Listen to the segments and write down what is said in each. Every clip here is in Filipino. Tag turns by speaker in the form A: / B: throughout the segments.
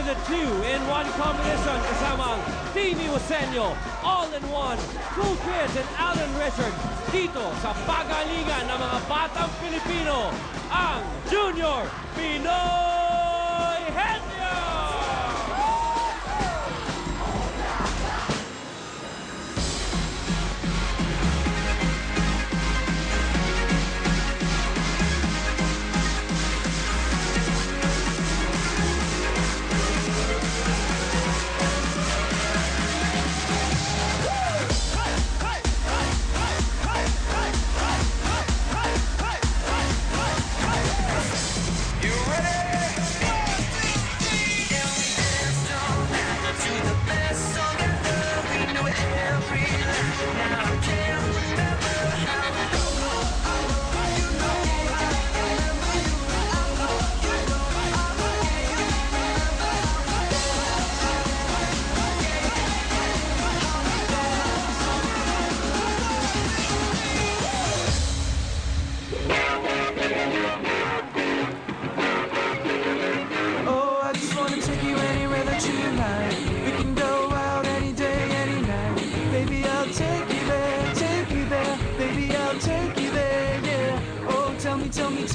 A: the two-in-one combination kasama ang Timmy Wasenyo, all-in-one, Cool Kids and Alan Richard dito sa pagalingan ng mga batang Pilipino, ang Junior Pinoy Henyo!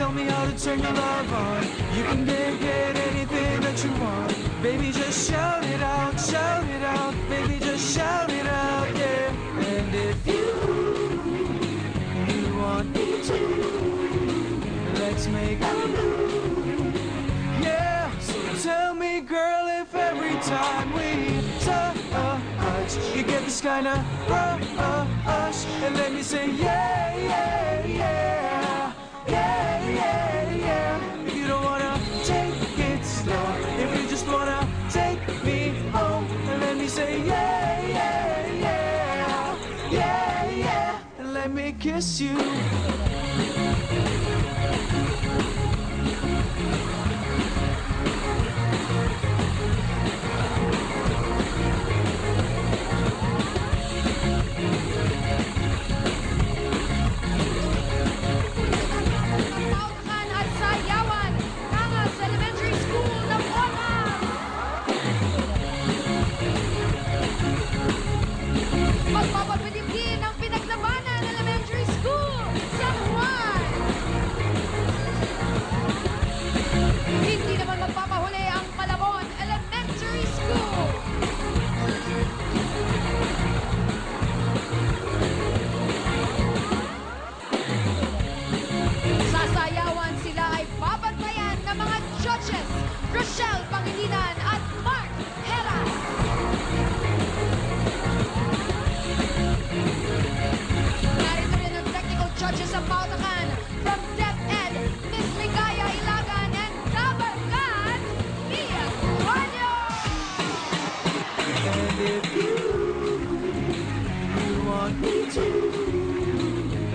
B: Tell me how to turn your love on. You can get anything that you want. Baby, just shout it out, baby, just shout it out, yeah. And if you want me to, let's make a move, yeah. So tell me, girl, if every time we touch, you get this kind of rush, and let me say, yeah, yeah, yeah. Yeah, yeah, yeah. If you don't wanna take it slow, if you just wanna take me home, and let me say yeah, yeah, yeah, yeah, yeah, and let me kiss you.
C: Magpapabilibin ang pinaglabanan Elementary School sa Juan. Hindi naman magpapahuli ang Malabon Elementary School. Sasayawan sila ay babantayan ng mga judges, Rochelle Pangilinan at Mark Heras. Narito rin ang technical judges sa pautakan from DepEd, Miss Ligaya Ilagan and Dabarkat, Mia Guardio!
B: And if you want me to,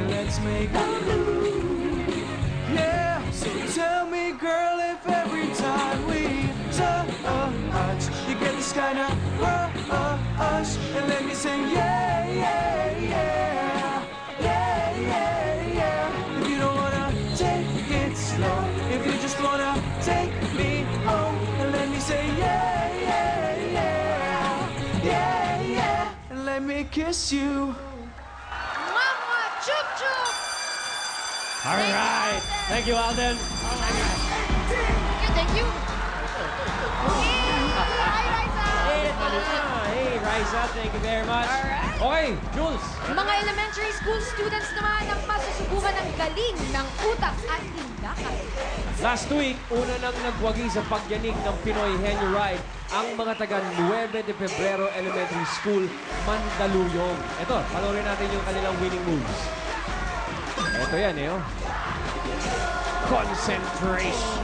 B: let's make a move, yeah. So tell me, girl, if every time we touch, you get this kind of rush, and let me say yeah, yeah, yeah, yeah, yeah, yeah. If you don't wanna take it slow, if you just wanna take me home, and let me say yeah, yeah, yeah, yeah, yeah, and let me kiss you.
C: Mama Chup Chup!
A: All right. Thank you, Alden.
C: Thank you. Hi, Raisa!
A: Hey, Raisa, thank you very much.
C: Alright.
A: Okay, Jules.
C: Mga elementary school students naman ang masusubukan ng galing ng utak at tindakan.
A: Last week, una nang nagwagi sa pagyanig ng Pinoy Henyo Ride ang mga taga 9 de Febrero Elementary School, Mandaluyong. Ito, panoorin natin yung kanilang winning moves. Ito yan, oh. Concentration.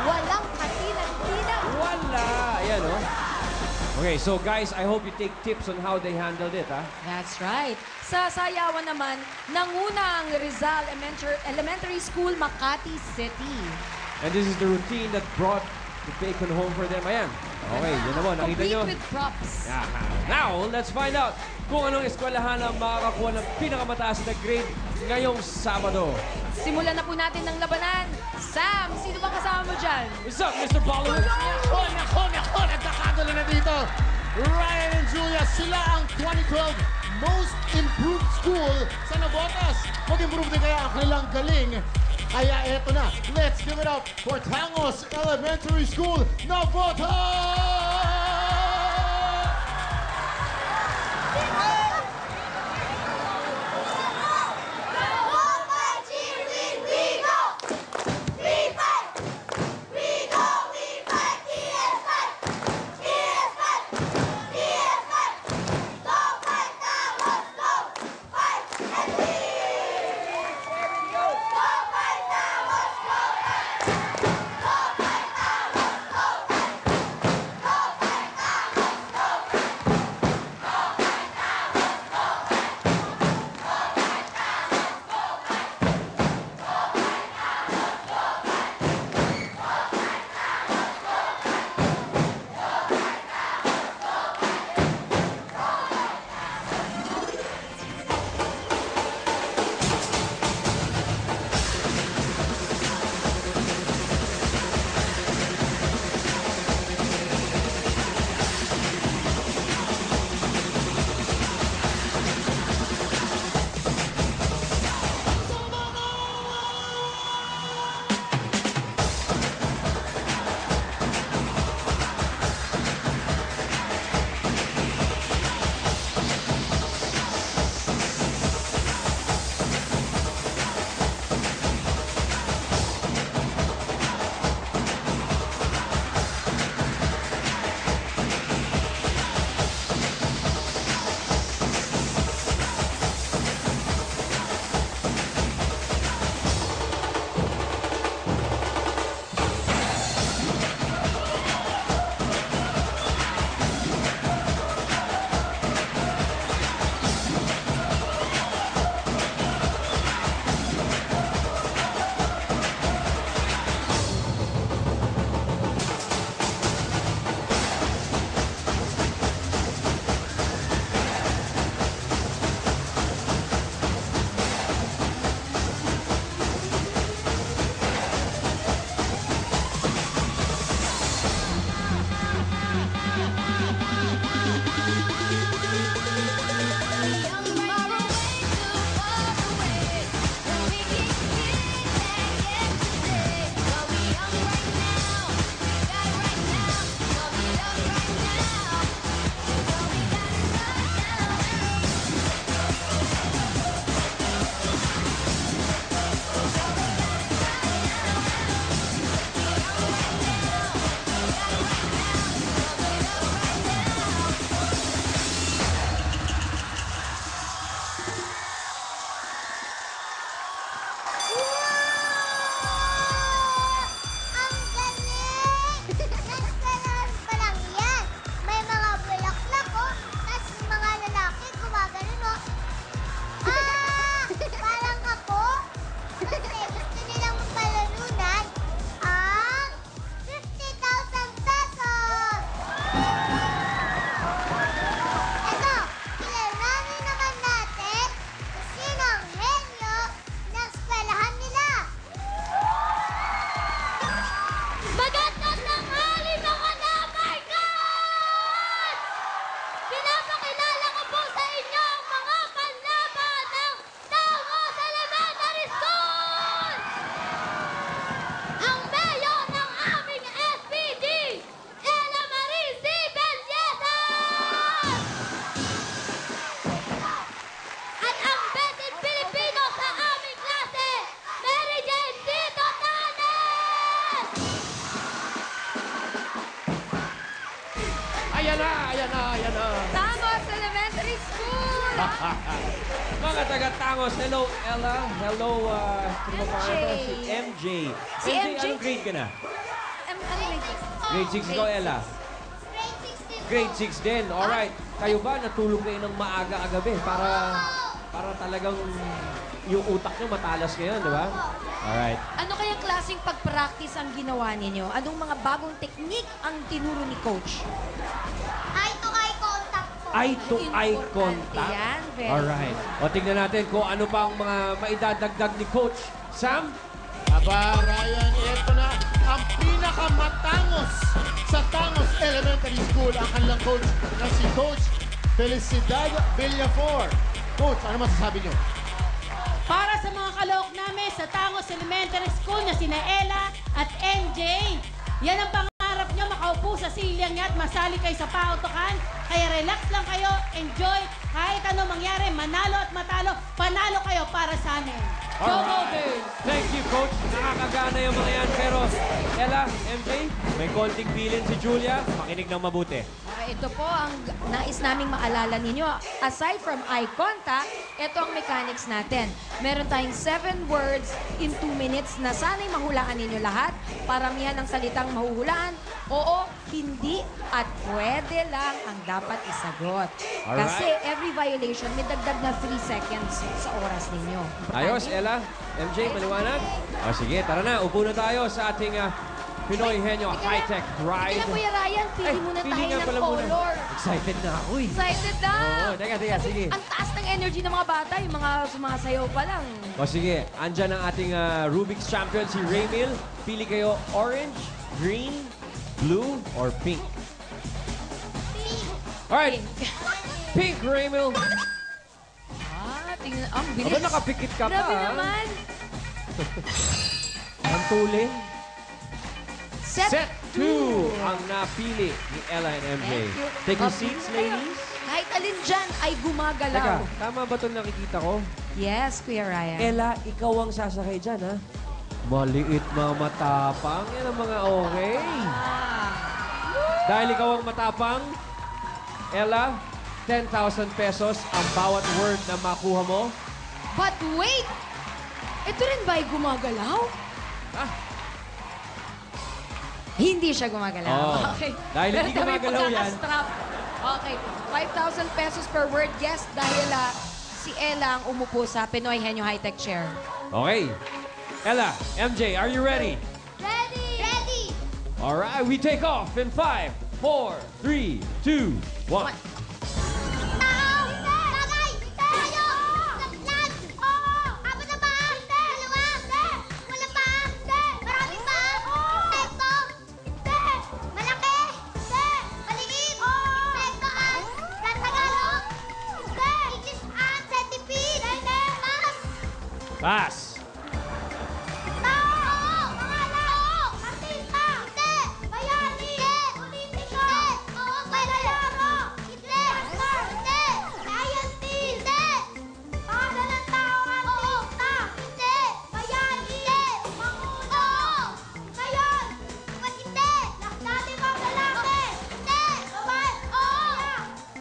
C: Walang katilan-tilan.
A: Wala. Ayan, oh. Okay, so guys, I hope you take tips on how they handled it, ha?
C: That's right. Sa sayawan naman, nanguna ang Rizal Elementary School, Makati City.
A: And this is the routine that brought the bacon home for them. Ayan. Okay, yun naman. Nakita nyo?
C: Complete with props.
A: Yeah. Now, let's find out kung anong eskwelahan ang makakakuha ng pinakamataas na grade ngayong Sabado.
C: Simulan na po natin ng labanan. Sam, sino bang kasama mo dyan?
A: What's up, Mr. Balu?
D: Nako, Halika na dito. Ryan and Julia, sila ang 2012 Most Improved School sa Navotas. Mag-improve din kaya ang kanilang galing. Kaya eto na, let's give it up for Tangos Elementary School, Navotas!
A: Ayan na, ayan na, ayan na.
C: Tangos Elementary School!
A: Mga taga-Tangos, hello Ella, hello, sino ba pangalan mo? Si MJ.
C: Si MJ.
A: Anong grade ka na?
C: Ano grade 6?
A: Grade 6 ikaw, Ella. Grade 6 din, alright. Kayo ba natulog kayo ng maaga agabi para talagang yung utak nyo matalas ngayon, di ba? Alright.
C: Ano kayang klaseng pag-practice ang ginawa ninyo? Anong mga bagong technique ang tinuro ni Coach?
E: Eye-to-eye contact po.
A: Eye-to-eye
C: Importante
A: contact.
C: yan, very
A: Alright. O tingnan natin kung ano pa ang mga maidadagdag ni Coach Sam.
D: Aba, Ryan, ito na ang pinakamatangos sa Tangos Elementary School. School ang kanilang coach na si Coach Felicidad Villafor. Coach, ano masasabi niyo?
F: Para sa mga kalok namin sa Tangos Elementary School na sina Ella at MJ, yan ang pangarap nyo, makaupo sa silyang niya at masali kayo sa pautokan. Kaya relax lang kayo, enjoy. Kahit ano mangyari, manalo at matalo, panalo kayo para sa amin. Go, go,
A: Alright. Thank you, Coach. Nakakagana yung mga yan. Pero, Ella, MJ, may konting bilin si Julia. Makinig ng mabuti.
C: Ito po ang nais naming maalala ninyo. Aside from eye contact, ito ang mechanics natin. Meron tayong 7 words in 2 minutes na sana'y mahulaan ninyo lahat. Paramihan ng salitang mahuhulaan. Oo, hindi, at pwede lang ang dapat isagot.
A: Alright.
C: Kasi every violation, may dagdag na 3 seconds sa oras ninyo.
A: Ayos, Ella. MJ, maliwanag? O sige, tara na. Upo na tayo sa ating Pinoy Henyo High-Tech Ride.
C: Ika na, Kuya Ryan, pili muna
A: pili
C: tayo
A: nga
C: ng
A: pala muna.
C: color.
A: Excited na ako eh.
C: Excited na!
A: Oo, teka, sige.
C: Ang taas ng energy ng mga bata, yung mga sumasayaw pa lang.
A: O sige, andyan ang ating Rubik's champion, si Raymil. Pili kayo orange, green, blue, or pink. Alright, pink, Raymil.
C: Tingnan, ang bilis.
A: Aba, nakapikit ka pa.
C: Grabe
A: ah.
C: naman.
A: Ang tuling.
C: Set,
A: Set 2 ang napili ni Ella and MJ.
C: Thank you.
A: Take your
C: Mabilis
A: seats,
C: kayo.
A: ladies.
C: Kahit alin dyan ay
A: Teka,
C: gumagalaw.
A: tama ba itong nakikita ko?
C: Yes, Kuya Ryan.
A: Ella, ikaw ang sasakay dyan, ha? Maliit, mga matapang. Yan ang mga okay. Dahil ikaw ang matapang, Ella, 10,000 pesos ang bawat word na makuha mo.
C: But wait! Ito rin ba ay gumagalaw?
A: Ah.
C: Hindi siya gumagalaw.
A: Oh.
C: Okay.
A: Dahil hindi
C: Meron kami
A: gumagalaw yan.
C: pagkakastrap. Okay. 5,000 pesos per word guess dahil si Ella ang umupo sa Pinoy Henyo High-Tech Chair.
A: Okay. Ella, MJ, are you ready?
E: Ready! Ready!
A: All right, we take off in 5, 4, 3, 2, 1.
E: Tao! Bagay! Tayo! Latlan! Oo! Apat na ba? Hindi! Dalawa? Hindi! Wala pa? Hindi! Marami pa? Insekto? Hindi! Malaki? Hindi! Maliit? Insektoan? Tagalog? Hindi! English-an? Centipede? Hindi! Mas?
A: Pass.
E: Tao! Pangalan! Artista! Hindi! Bayani! Hindi! Politiko! Hindi! Oo, Palayaro! Hindi! Actor! Hindi! Scientist! Hindi! Pangalan ng tao! Artista! Hindi! Bayani! Hindi! Pangulo! Ngayon! Ba't hindi? Dati bang lalaki? Hindi! Babae? Oo!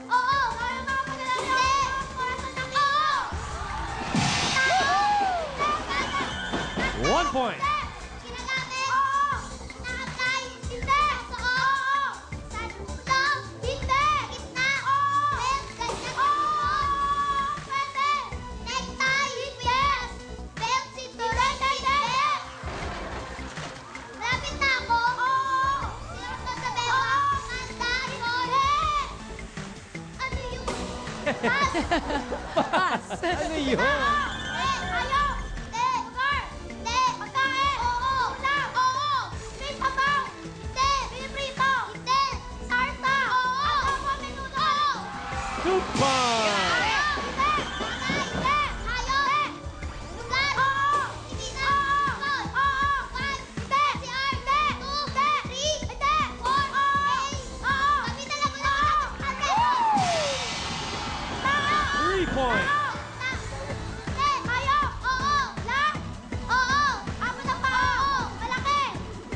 E: Oo! Ngayon mga paglalaki? Hindi! Corazon ng oo! Tao!
A: 1 point.
E: Kinagamit? Oo. Nakatay? Hindi. Oo. Sa ulo? Hindi. Gitna? Oo. Belt? Ganyan? Oo. Pwede. Necktie? Yes. Belt? Cinturón? Hindi. Malapit na ako? Oo. Sino ka sa belt? Oo. Manda? Hindi. Ano yun? Pass.
A: Ano yun?
E: Ayaw! Hindi! Lugar! Hindi! Pagkain! Oo! Ulam! Oo! May sabaw! Hindi! Piniprito! Hindi! Sarsa! Oo! Adobo! Menudo! Oo!
A: 2 points.
E: Ayaw! Hindi! Pagkain! Hindi! Ayaw! Hindi! Lugar! Oo! Hindi na! Oo! Oo! One! Hindi! CR! Hindi! Two! Hindi! Three! Hindi! Four! Oo! Oo! Kami talaga lang! Ate!
A: 3 points.
E: Hindi! Ayaw! Oo! La! Oo! Amo na pa! Oo! Malaki!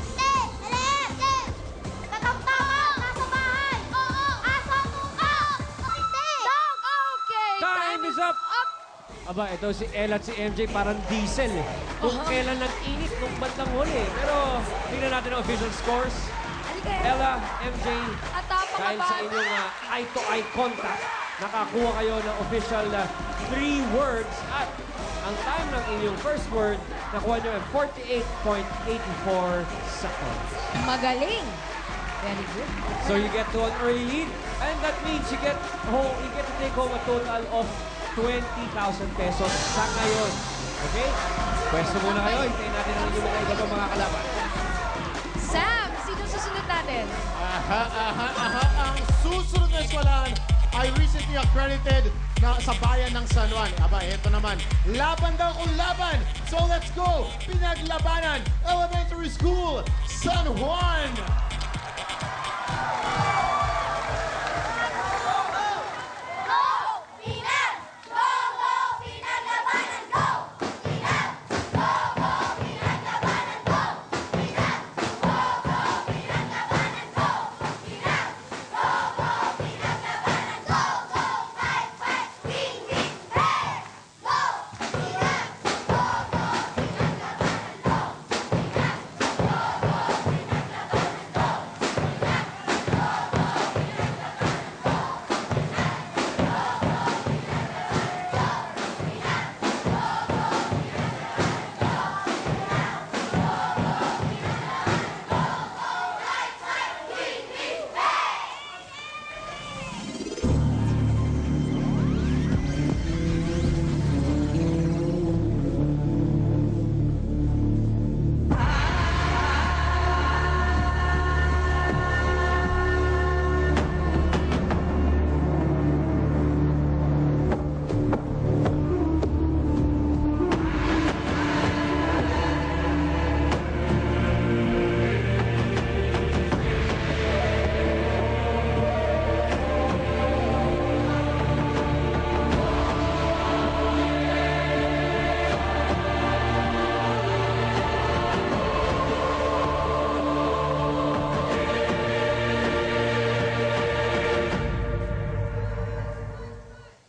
E: Hindi! Maliit! Hindi! Katang-tama! Nasa bahay! Oo! Aso! Tuka! Hindi! Dog!
C: Okay.
A: Time is up. Aba, ito si Ella at si MJ parang diesel eh. Kung kailan nag-init nung bandang huli. Pero tingnan natin ang official scores.
C: Halika.
A: Ella, MJ,
C: At tapang
A: dahil sa
C: bata.
A: inyong eye-to-eye contact, nakakuha kayo ng official 3 words at ang time ng inyong first word, nakuha nyo ay 48.84 seconds.
C: Magaling. Very good.
A: So you get to an early lead, and that means you get to take home a total of 20,000 pesos sa ngayon. Okay? Pwesto muna kayo. Hintayin natin ang inyong mga iba pang mga kalaban.
C: Sam, sino susunod natin? natin.
D: Ang susunod na eskwelahan ay recently accredited na sa bayan ng San Juan. Aba, eto naman. Laban daw kung laban. So let's go. Pinaglabanan Elementary School, San Juan.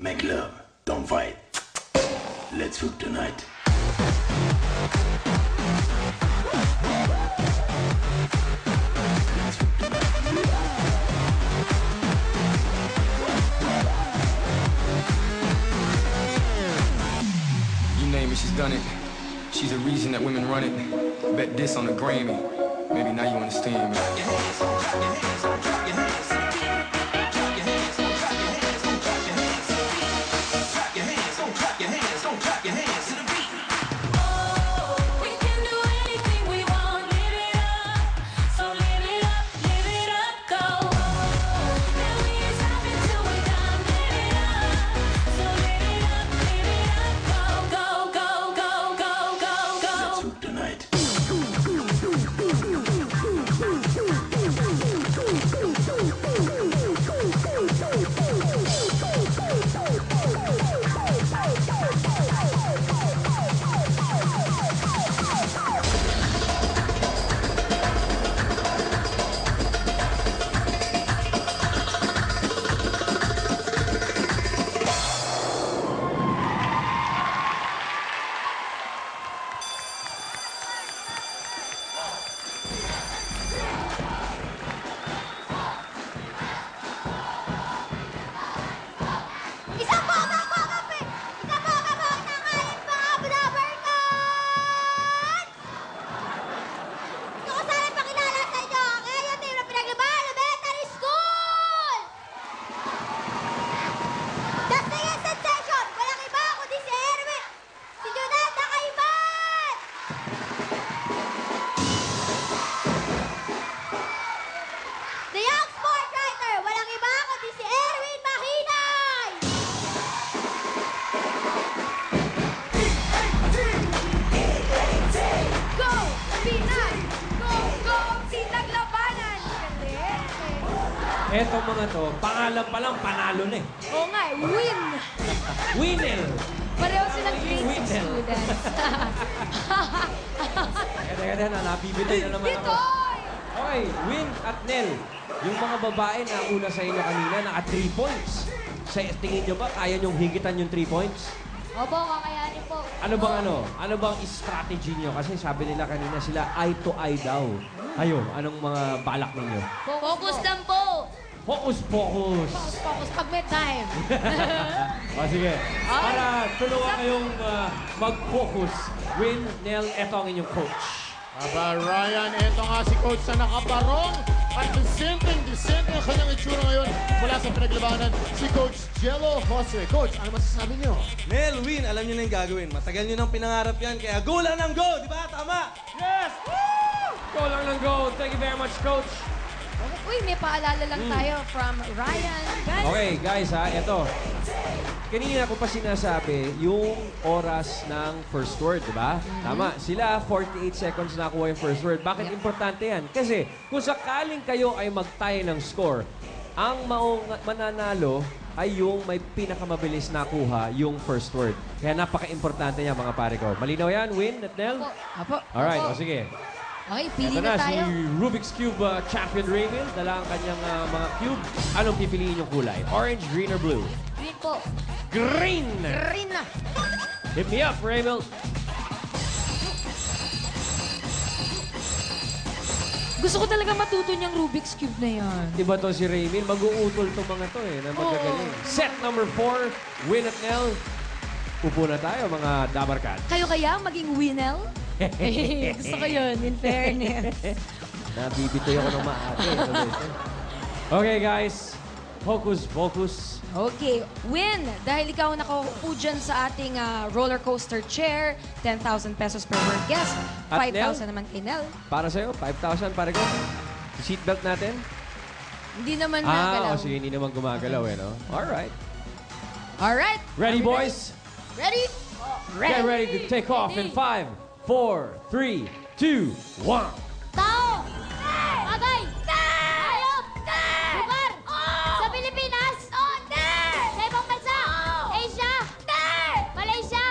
G: Make love, don't fight. Let's hook tonight.
H: You name it, she's done it. She's the reason that women run it. Bet this on the Grammy. Maybe now you understand me.
G: Let's hook tonight.
A: Etong mga to, pangalan pa lang, panalo na eh.
C: Oo nga, win!
A: Winel!
C: Pareho silang grade 6
A: Winel.
C: students.
A: Kaya na, nabibili na naman ako.
C: Ditoy!
A: Okay, Win at Nel. Yung mga babae na una sa inyo kanina, naka 3 points. Sa tingin nyo ba, kaya nyong higitan yung 3 points?
C: Opo, kakayanin po.
A: Ano bang strategy nyo? Kasi sabi nila kanina sila eye to eye daw. Kayo, anong mga balak ninyo?
C: Focus lang po.
A: Focus!
C: Focus pag may time.
A: O sige, para tulungan kayong mag-focus. Win, Nel, eto ang inyong coach.
D: Aba, Ryan, eto nga si Coach na nakabarong at dissenting ang kanyang itsura ngayon mula sa pinaglabanan si Coach Jello Jose. Coach, ano masasabi niyo?
B: Nel, Win, alam niyo na yung gagawin. Matagal niyo nang pinangarap yan, kaya go lang ng go, di ba? Tama?
A: Yes! Woo! Go lang ng go. Thank you very much, Coach.
C: Uy, may paalala lang tayo from Ryan. Guys,
A: Okay, guys ha, eto. Kanina ko pa sinasabi yung oras ng first word, di ba? Tama. Sila, 48 seconds na nakuha yung first word. Bakit importante yan? Kasi kung sakaling kayo ay mag-tie ng score, ang mananalo ay yung may pinakamabilis nakuha yung first word. Kaya napaka-importante niya, mga pare ko. Malinaw yan, Win at Nel?
C: Apo.
A: Alright,
C: Apo.
A: o sige.
C: Okay, pili
A: Ito
C: na
A: na si
C: tayo.
A: Rubik's Cube champion Raymond. Dala ang kanyang mga cube. Anong pipiliin yung kulay? Orange, green, or blue?
C: Green po.
A: Green!
C: Green na.
A: Hit me up, Raymond.
C: Gusto ko talaga matuto niyang Rubik's Cube na yan.
A: Diba to si Raymond? Mag-uutol to mga to na magagaling. Set number 4, Win at Nel. Upo na tayo, mga dabarkan.
C: Kayo kaya maging Winel? Gusto ko yun, in fairness.
A: Nabibitoy ako ng maate. Okay, guys. Focus, focus.
C: Okay, Win, dahil ikaw nakaupo dyan sa ating roller coaster chair, 10,000 pesos per word guest,
A: At
C: 5,000 naman kay Nel.
A: Para sa'yo, 5,000 para ko. Seatbelt natin.
C: Hindi naman nagalaw.
A: Sige, hindi naman gumagalaw no? Alright.
C: Alright.
A: Ready, boys?
C: Ready?
A: Get ready to take off in 5, 4, 3, 2, 1.
E: Tao! Bagay! Hayop! Lugar! Sa Pilipinas! Sa ibang bansa! Asia! Malaysia!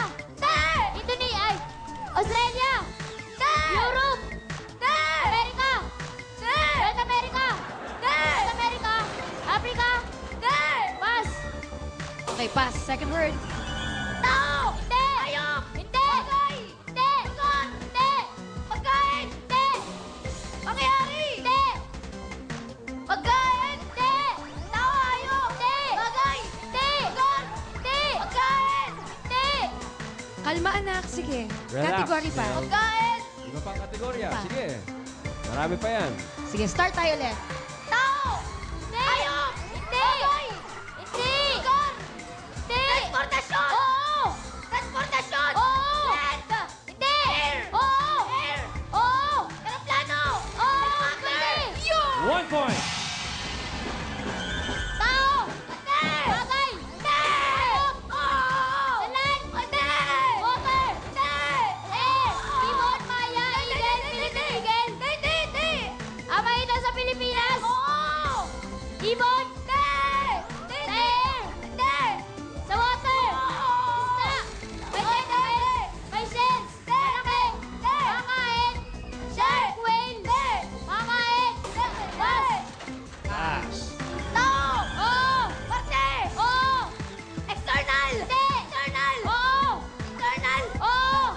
E: Indonesia! Australia! Europe! America! North America! South America! Africa! Pass!
C: Okay, pass. Second word.
E: Tao! Hindi! Hayop! Hindi! Bagay! Hindi! Lugar! Hindi! Pagkain! Hindi! Pangyayari! Hindi! Pagkain! Hindi! Tao! Hayop! Hindi! Bagay! Hindi! Lugar! Hindi! Pagkain! Hindi!
C: Kalma, anak. Sige.
A: Relax,
C: Category pa.
A: Nel.
E: Pagkain!
A: Iba pang kategorya.
C: Pa.
A: Sige. Marami pa yan.
C: Sige, start tayo ulit.
E: Tao! Hindi! Hayop! Hindi! Bagay! Hindi! Lugar! Hindi! Transportasyon! Oo! Transportasyon! Oo! Land! Hindi! Air! Oo! Air! Oo! Aeroplano! Oo! Hindi!
A: 1 point.
E: Tao! Hindi! Bagay! Hindi! Hayop! Oo! Sa land! Hindi! Water! Hindi! Air! Ibon! Maya! Eagle! Philippine Eagle! Hindi! Hindi! Amahina sa Pilipinas! Oo! Ibon! Hindi! Sa air! Hindi! Sa water! Isda! May tentacle! May shells! Malaki! Makain! Shark! Whale! Makain! Bus!
A: Pass.
E: Tao! Oo! Parte! Oo! External! Hindi! Internal! Oo! Internal! Oo!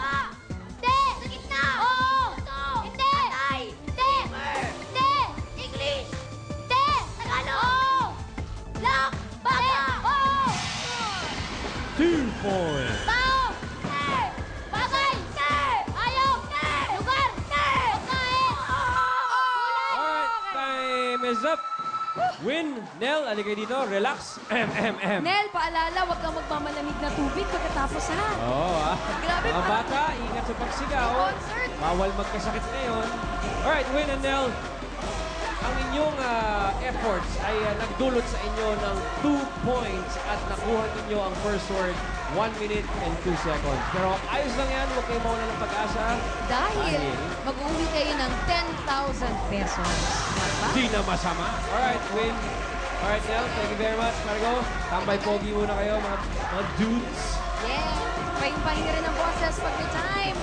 E: Hindi! Sa gitna! Oo! Hindi! Patay! Hindi! Hindi! English! Hindi! Tagalog! Oo! Lock! Baga! Oo!
A: 2 points.
E: Tao! Hindi! Bagay! Hindi! Ayaw! Hindi! Lugar! Hindi! Pagkain! Kulay!
A: Alright, time is up. Win, Nel, aligay dito. Relax.
C: Nel, paalala, huwag kang magmamalamig na tubig pagkatapos ha.
A: Oo,
C: Grabe,
A: Mga
C: parang-
A: bata, ingat sa pagsigaw.
C: Concert.
A: Bawal magkasakit ngayon. Alright, Win and Nel, ang inyong efforts ay nagdulot sa inyo ng 2 points at nakuha ninyo ang first word 1 minute and 2 seconds. Pero ayos lang yan, huwag kayo mawala ng pag-asa.
C: Dahil mag-uwi kayo ng 10,000 pesos. Diba?
A: Di na masama. Alright, Win. Alright, Nel, thank you very much. Margo, tambay pogi muna kayo, mga dudes.
C: Yeah. Pahinga rin ang boses pag may time.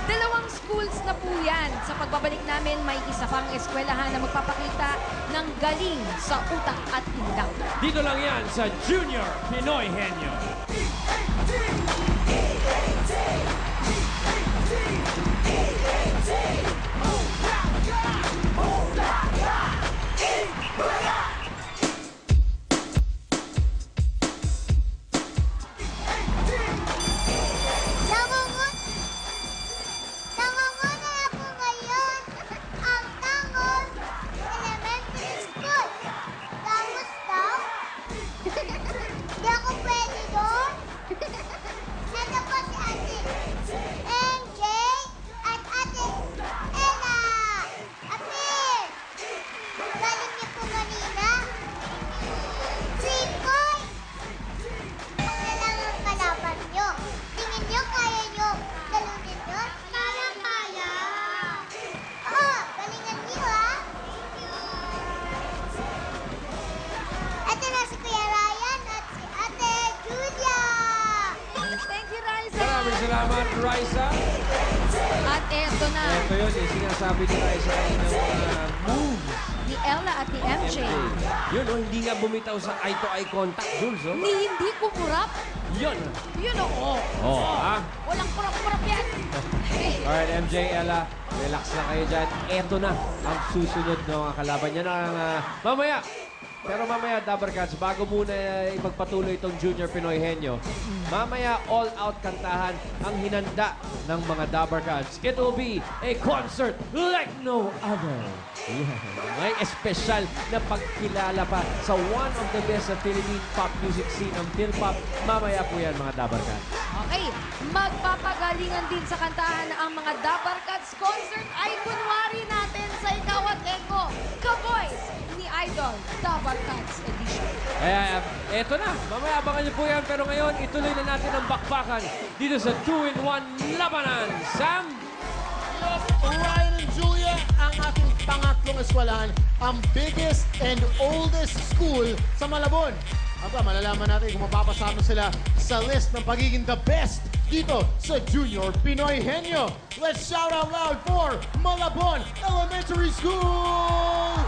C: 2 schools na po yan. Sa pagbabalik namin, may isa pang eskwelahan na magpapakita ng galing sa utak at tindaw.
A: Dito lang yan sa Junior Pinoy Henyo.
E: Nangunguna ako ngayon ang Tangos Elementary School. Tangos daw? Di ako pwede doon?
A: Salamat, Raisa.
C: At eto na,
A: Ito yun, yung sinasabi ni Raisa ng moves.
C: ni Ella at ni MJ.
A: Yun, oh, hindi nga bumitaw sa eye-to-eye contact, Jules. Oh.
C: Ni hindi kumurap.
A: Yun.
C: Yun oo.
A: Oh, ha?
C: Walang kurap-kurap yan.
A: Alright, MJ, Ella, relax na kayo dyan. Eto na ang susunod ng mga kalaban niya ng mamaya. Pero mamaya, Dabbercats, bago muna ipagpatuloy itong Junior Pinoy Henyo, mamaya all-out kantahan ang hinanda ng mga Dabbercats. It will be a concert like no other. Yeah. May espesyal na pagkilala pa sa one of the best sa Philippine pop music scene, ang Philpop. Mamaya po yan, mga Dabbercats.
C: Okay, magpapagalingan din sa kantahan ang mga Dabbercats concert ay kunwari natin sa Ikaw at Eko, ka-voice ni Idol Dabbercats Edition.
A: Kaya, eto na. Mamaya abangan niyo po yan. Pero ngayon, ituloy na natin ang bakbakan dito sa 2-in-1 Labanan. Sam?
D: Ryan and Julia, ang ating pangatlong eskwelahan, ang biggest and oldest school sa Malabon. Aba, malalaman natin kung mapapasama sila sa list ng pagiging the best dito sa Junior Pinoy Henyo. Let's shout out loud for Malabon Elementary School!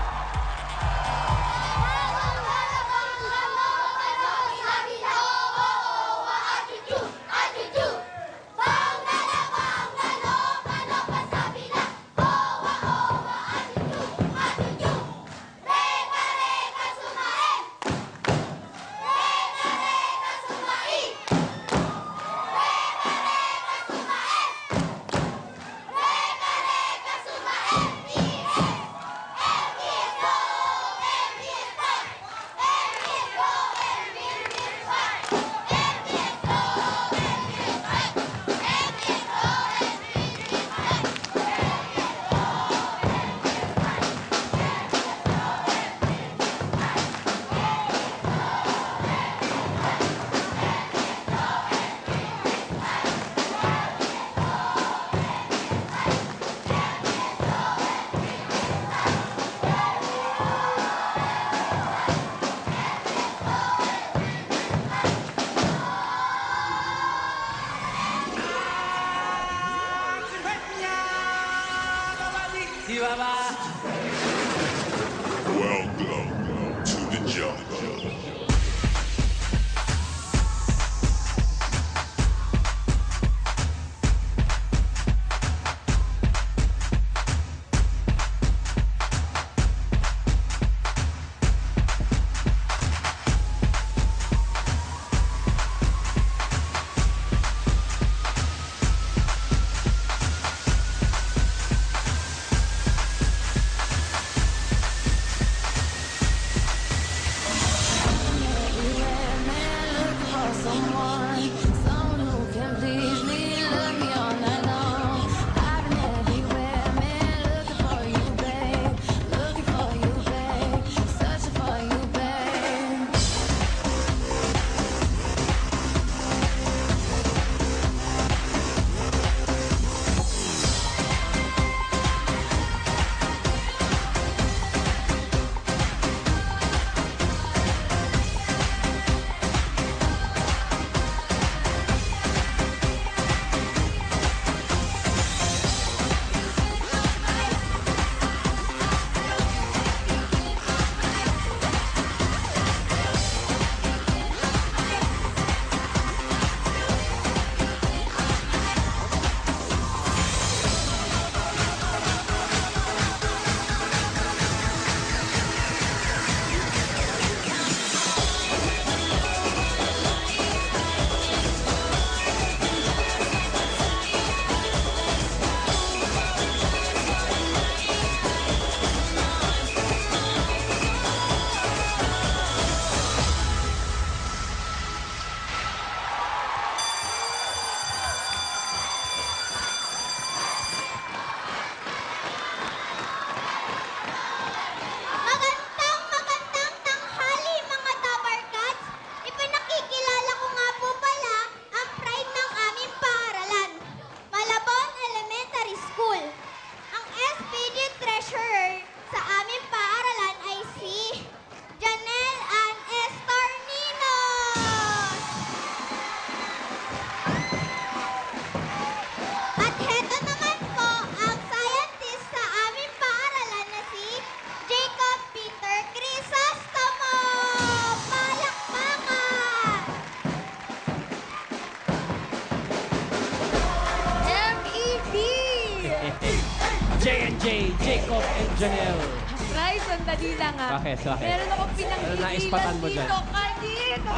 A: Jacob, and Janelle.
C: Rai, sandali lang ha.
A: Bakit?
C: Meron akong
A: Ano
C: pinanggigilan
A: naispatan mo dyan?
C: dito.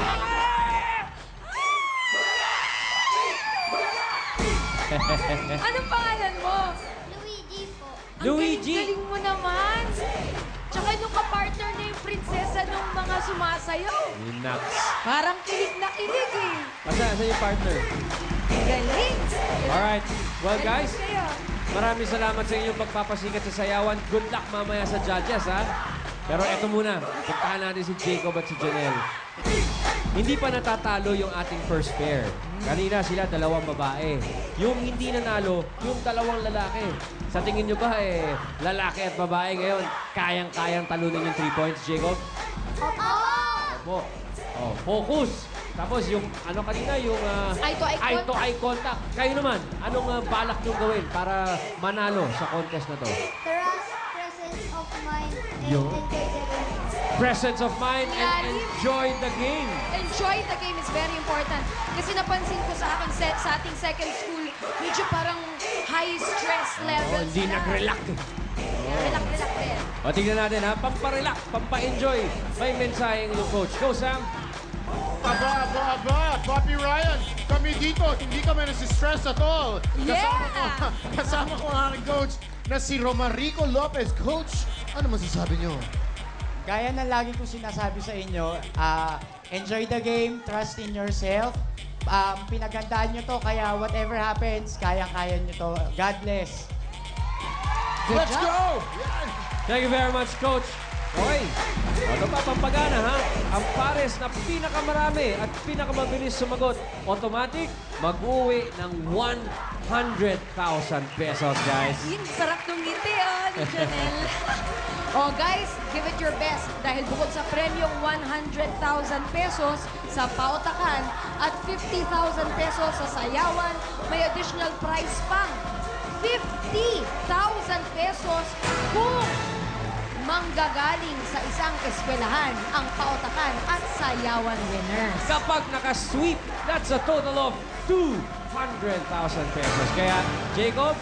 C: Kanino? Anong pangalan mo?
E: Luigi po.
A: Luigi.
C: Ang galing mo naman. Tsaka nung kapartner na yung prinsesa nung mga sumasayaw.
A: Nax.
C: Parang kilig na kilig eh.
A: Saan yung partner?
C: Galing.
A: Alright. Well, guys,
C: Galing kayo.
A: maraming salamat sa inyong pagpapasikat sa sayawan. Good luck mamaya sa judges, ha? Pero eto muna, puntahan natin si Jacob at si Janelle. Hindi pa natatalo yung ating first pair. Kanina sila, dalawang babae. Yung hindi nanalo, yung dalawang lalaki. Sa tingin nyo ba, lalaki at babae ngayon, kayang-kayang talunin yung 3 points, Jacob? Opo. Oh, focus. Tapos yung, ano kanina, yung
C: Eye to eye
A: contact. Kayo naman, anong balak nyo gawin para manalo sa contest na to?
E: Trust, presence of mind, and
A: Yo.
E: enjoy the game.
A: Presence of mind and enjoy the game.
C: Enjoy the game is very important. Kasi napansin ko sa akin sa ating second school, medyo parang high stress level
A: Hindi
C: sila.
A: nag-relax.
C: Relax din.
A: O, tingnan natin ha, pamparelax, pampa-enjoy. May mensaheng yung coach. Go, Sam.
D: Aba, Papi Ryan, kami dito, hindi kami nasi-stress at all. Kasama ko ang aking coach na si Romarico Lopez. Coach, ano masasabi nyo?
I: Gaya na lagi kong sinasabi sa inyo, enjoy the game, trust in yourself. Pinagandaan nyo to, kaya whatever happens, kaya-kaya nyo to. God bless.
A: Let's go! Thank you very much, Coach. Okay. Ano pa, pampagana, ha? Ang pares na pinakamarami at pinakamabilis sumagot, automatic, mag-uwi ng 100,000 pesos, guys.
C: Yun, sarap ng ngiti, ni Janelle. Oh, guys, give it your best dahil bukod sa premyong 100,000 pesos sa pautakan at 50,000 pesos sa sayawan, may additional prize pang 50,000 pesos kung manggagaling sa isang eskwelahan ang pautakan at sayawan winners.
A: Kapag naka-sweep, that's a total of 200,000 pesos. Kaya, Jacob,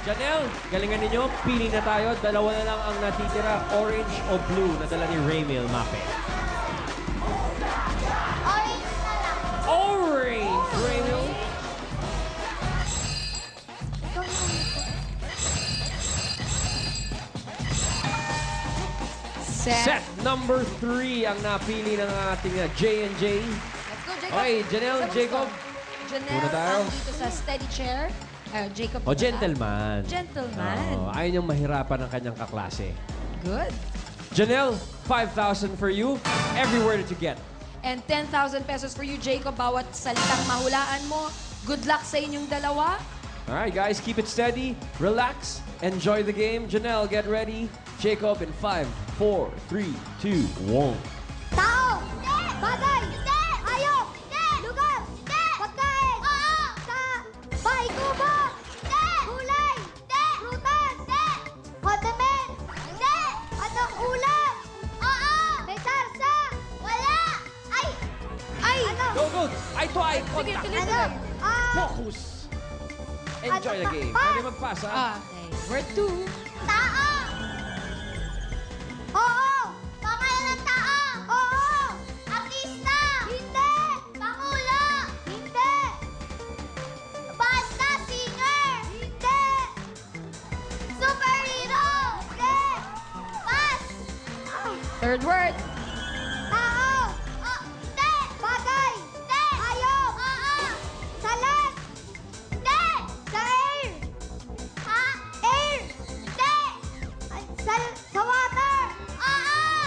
A: Janelle, galingan ninyo. Pili na tayo. Dalawa na lang ang natitira, orange o blue, na dala ni Raymil Mape.
E: Orange na lang.
A: Orange, Raymil. Set number 3 ang napili ng ating J&J.
C: Let's go, Jacob.
A: Okay, Janelle,
C: Saan
A: Jacob.
C: gusto? Janelle,
A: Muna tayo.
C: dito sa steady chair. Jacob.
A: O, gentleman.
C: Gentleman.
A: Ayaw niyang mahirapan ng kanyang kaklase.
C: Good.
A: Janelle, 5,000 for you. Every word that you get.
C: And 10,000 pesos for you, Jacob. Bawat salitang mahulaan mo. Good luck sa inyong dalawa.
A: All right, guys, keep it steady. Relax. Enjoy the game. Janelle, get ready. Jacob in 5, 4, 3, 2, 1.
E: Tao! Hindi! Bagay! Hindi! Hayop! Hindi! Lugar! Hindi! Pagkain! Oo! Sa bahay kubo! Hindi! Gulay! Hindi! Prutas! Hindi! Condiment! Hindi! Anong ulam? Oo! May sarsa! Wala! Ay!
C: Ay!
E: Ano?
A: Go, go. Eye to eye
C: Sige,
A: contact.
C: tuloy-tuloy.
A: Focus. Enjoy the game.
C: Ah.
A: Pwede magpasa.
C: Okay. Word 2.
E: Tao! Oo! Pangalan ng tao! Oo! Artista! Hindi! Pangulo! Hindi! Banda singer! Hindi! Superhero! Hindi! Pass!
C: Third word.
E: Tao! Hindi! Bagay! Hindi! Hayop! Oo! Salat! Hindi! Sa air! Ha? Air! Hindi! Sa water! Oo!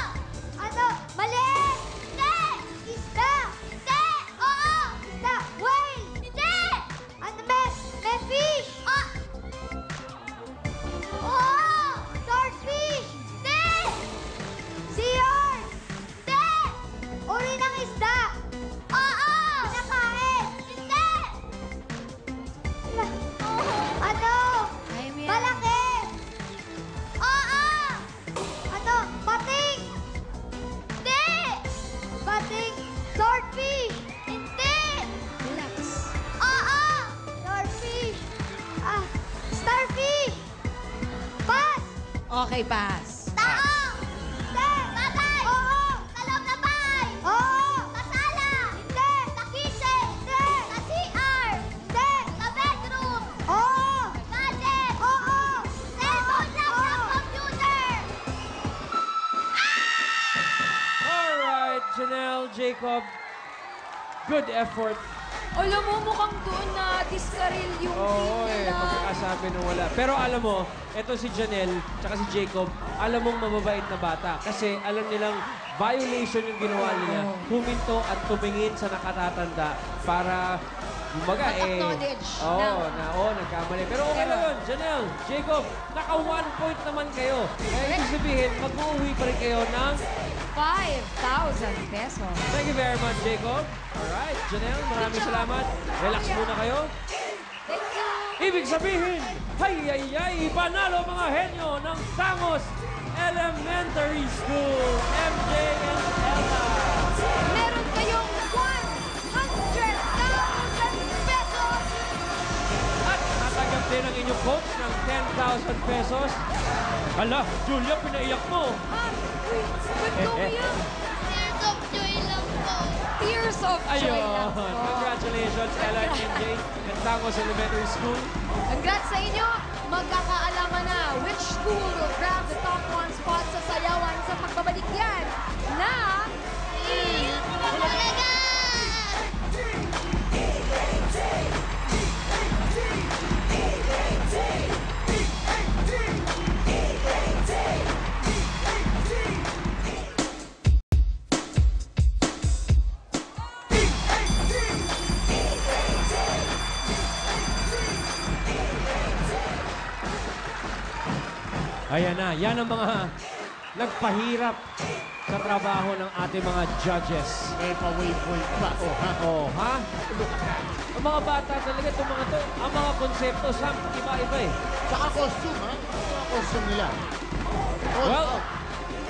E: Ano? Maliit! Hindi! Isda! Hindi! Oo! Isda! Whale! Hindi! Ano? May fish! Oo! Swordfish! Hindi! Seahorse!
C: Okay, pass.
E: Tao! Hindi! Bagay! Oo! Sa loob ng bahay! Oo! Sa sala! Hindi! Sa kitchen! Hindi! Sa CR! Hindi! Sa bedroom! Oo! Gadget! Oo! Cellphone, laptop, computer!
A: Alright, Janelle, Jacob. Good effort.
C: Alam mo, mukhang doon na diskaril yung
A: Oo,
C: team nila.
A: pagkakasabi nung wala. Pero alam mo, eto si Janelle, tsaka si Jacob, alam mong mababait na bata. Kasi alam nilang violation yung ginawa nila. Huminto at tumingin sa nakatatanda para, kumbaga
C: Mag-acknowledge
A: nagkamali. Pero okay lang yun, Janelle, Jacob, naka 1 point naman kayo. Kaya ibig sabihin, mag-uwi pa rin kayo ng
C: 5,000 pesos.
A: thank you very much, Jacob. Alright, Janelle, maraming salamat. Relax muna kayo.
C: Thank you.
A: Ibig sabihin, panalo mga henyo ng Tangos Elementary School, MJ and Ella.
C: Meron kayong 100,000 pesos.
A: At natanggap din ang inyong coach ng 10,000 pesos. Hala, Julia, pinaiyak mo.
C: Ba't umiyak?
E: Tears of joy lang po.
C: Tears of joy
A: Ayun.
C: lang po.
A: Congratulations, Ella and MJ and Tangos Elementary School.
C: Congrats sa inyo. Magkakaalaman na which school will grab the top 1 spot sa sayawan sa pagbabalik yan na
E: Talaga!
A: Ayan na, yan ang mga nagpahirap sa trabaho ng ating mga judges.
D: May pa-wave-wave pa.
A: Oh, ha? Ang mga bata talaga, itong mga to, ang mga konsepto, iba-iba eh.
D: Saka costume, ha? Saka costume nila.
A: Well,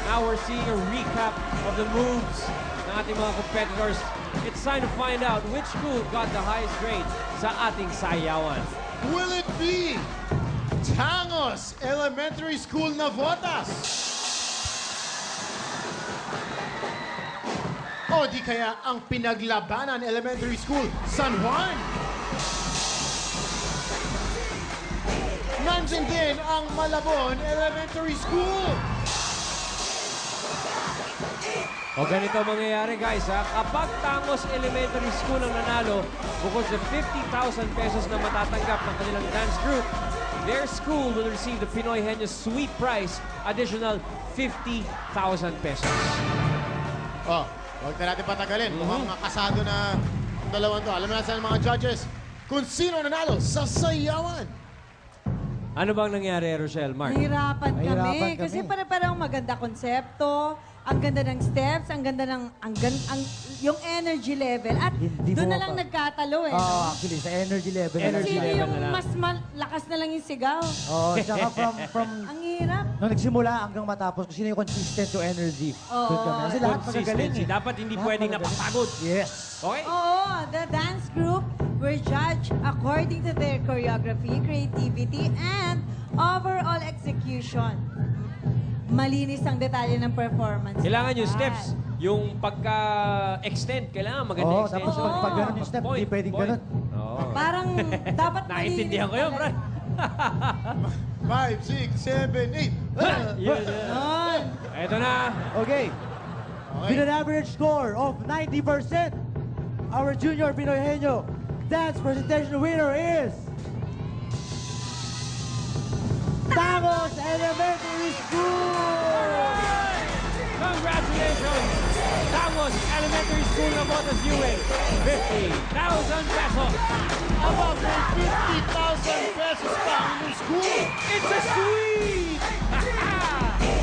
A: now we're seeing a recap of the moves ng ating mga competitors. It's time to find out which school got the highest grade sa ating sayawan.
D: Will it be Tangos Elementary School Navotas? O di kaya ang Pinaglabanan Elementary School San Juan? Nandyan din ang Malabon Elementary School.
A: O ganito mangyayari guys ha, kapag Tangos Elementary School ang nanalo, bukod sa 50,000 pesos na matatanggap ng kanilang dance group, their school will receive the Pinoy Henyo Sweet Prize, additional 50,000 pesos.
D: Oh, huwag na natin patagalin. Mukhang kasado na ang dalawang to. Alam na sa mga judges kung sino nanalo sa sayawan.
A: Ano bang nangyari, Rochelle, Mark?
J: Nahirapan
I: Nahirapan
J: kami. Kasi
I: kami.
J: parang maganda konsepto, ang ganda ng steps, ang ganda ng yung energy level. At
I: Hindi
J: doon na
I: bumaba.
J: lang nagkatalo eh.
I: Actually, sa energy level.
A: Energy
J: Sino
A: level
J: yung
A: na lang.
J: mas malakas na lang yung sigaw?
I: Tsaka from
J: Ang hirap.
I: nung nagsimula hanggang matapos, kung sino yung consistent yung energy.
J: Oo.
I: Doon kami. Kasi lahat magagaling
A: Consistency.
I: eh.
A: Dapat hindi
I: Lahat
A: pwedeng
I: magagaling.
A: napapagod.
I: Yes.
A: Okay?
J: Oo, the dance group were judged according to their choreography, creativity, and overall execution. Malinis ang detalye ng performance.
A: Kailangan yung
J: Dapat.
A: steps, yung pagka-extend, kailangan maganda
I: Oo,
A: extension.
I: tapos pag ganun yung step,
A: Point,
I: hindi pwedeng
A: point.
I: ganun.
A: Oo.
J: Parang dapat
A: Naintindihan ko yun,
J: talaga.
A: Brad.
D: 5, 6, 7, 8.
A: Yun.
J: Yun.
A: Ito na.
I: Okay. With an average score of 90%, our junior Pinoy Henyo dance presentation winner is Tangos Elementary School!
A: Congratulations! Tangos Elementary School Navotas UN, 50,000 pesos.
D: Aba, may 50,000 pesos pa ang inyong school.
A: It's a sweep!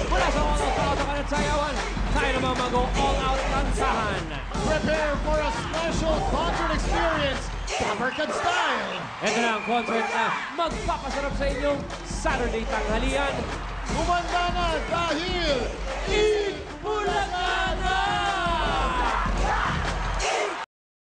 A: Mula sa all-out at sayawan, tayo naman mag-go all-out kansahan.
D: Prepare for a special concert experience, Papercut style.
A: Ito na ang concert na magpapasarap sa inyong Saturday tanghalian.
D: Kumanda na dahil